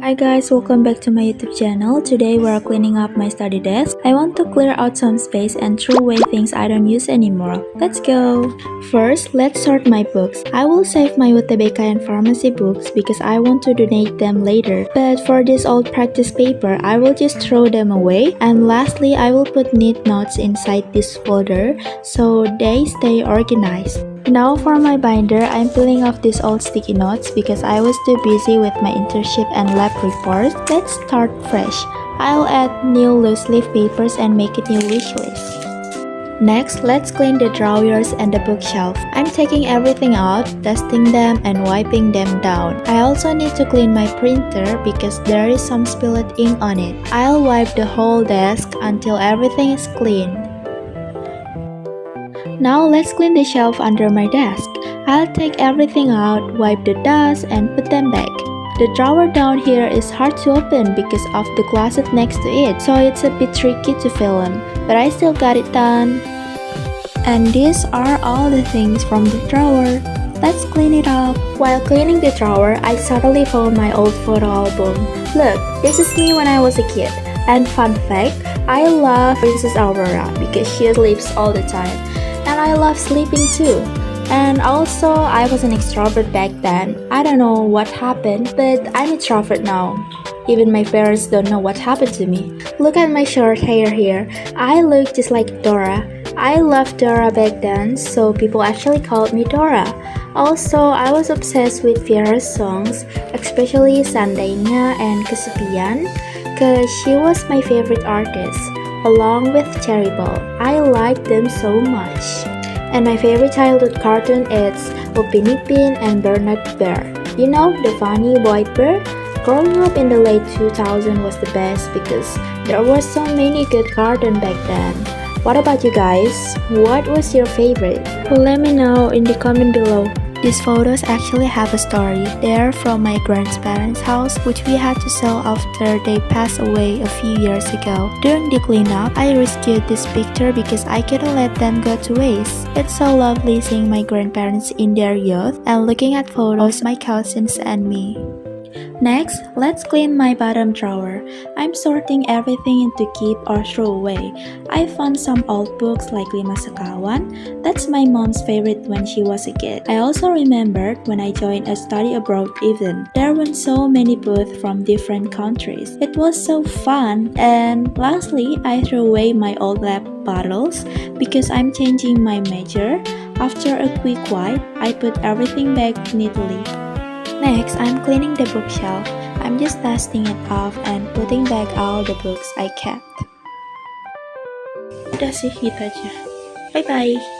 Hi guys, welcome back to my YouTube channel. Today we're cleaning up my study desk. I want to clear out some space and throw away things I don't use anymore. Let's go! First, let's sort my books. I will save my UTBK and pharmacy books because I want to donate them later. But for this old practice paper, I will just throw them away. And lastly, I will put neat notes inside this folder so they stay organized. Now for my binder, I'm peeling off these old sticky notes because I was too busy with my internship and lab reports. Let's start fresh. I'll add new loose leaf papers and make it new wish list. Next, let's clean the drawers and the bookshelf. I'm taking everything out, dusting them and wiping them down. I also need to clean my printer because there is some spilled ink on it. I'll wipe the whole desk until everything is clean. Now let's clean the shelf under my desk. I'll take everything out, wipe the dust, and put them back. The drawer down here is hard to open because of the closet next to it, so it's a bit tricky to film, but I still got it done. And these are all the things from the drawer. Let's clean it up. While cleaning the drawer, I suddenly found my old photo album. Look, this is me when I was a kid. And fun fact, I love Princess Aurora because she sleeps all the time. And I love sleeping too. And also, I was an extrovert back then. I don't know what happened, but I'm an introvert now. Even my parents don't know what happened to me. Look at my short hair here. I look just like Dora. I loved Dora back then, so people actually called me Dora. Also, I was obsessed with Vera's songs, especially Seandainya and Kesepian, cause she was my favorite artist. Along with Cherry Ball. I like them so much. And my favorite childhood cartoon is Upin Ipin and Bernard Bear. You know, the funny white bear? Growing up in the late 2000s was the best because there were so many good cartoons back then. What about you guys? What was your favorite? Let me know in the comment below. These photos actually have a story. They are from my grandparents' house, which we had to sell after they passed away a few years ago. During the cleanup, I rescued this picture because I couldn't let them go to waste. It's so lovely seeing my grandparents in their youth and looking at photos of my cousins and me. Next, let's clean my bottom drawer. I'm sorting everything into keep or throw away. I found some old books like Lima Sekawan. That's my mom's favorite when she was a kid. I also remembered when I joined a study abroad event. There were so many booths from different countries. It was so fun. And lastly, I threw away my old lab bottles because I'm changing my major. After a quick wipe, I put everything back neatly. Next, I'm cleaning the bookshelf. I'm just dusting it off and putting back all the books I kept. Udah sih, gitu aja. Bye-bye!